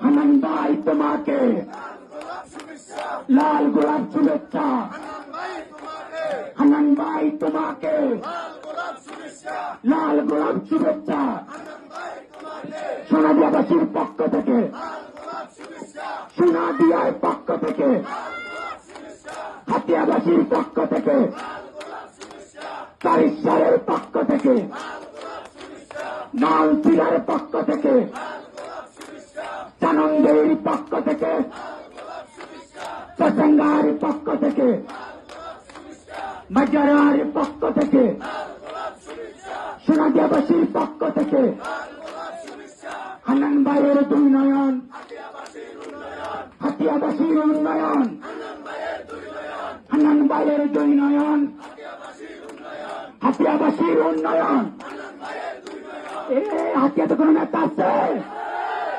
হান্নান ভাই তোমাকে লাল গোলাপ শুভেচ্ছা। হান্নান ভাই তোমাকে লাল গোলাপ শুভেচ্ছা। সোনাদিয়াবাসীর পক্ষ থেকে, সোনাদিয়ার পক্ষ থেকে, হাতিয়াবাসীর পক্ষ থেকে, তারিশারের পক্ষ থেকে, নালচিলার পক্ষ থেকে, চানন্দের পক্ষ থেকে, চচঙ্গার পক্ষ থেকে, মাজারার পক্ষ থেকে, সোনাদিয়াবাসীর পক্ষ থেকে, হান্নান ভাইয়ের দুই নয়ন, হাতিয়াবাসীর উন্নয়ন, হান্নান ভাইয়ের দুই নয়ন, হাতিয়াবাসীর উন্নয়ন। হাতিয়া তো কোনো নেতা আছে?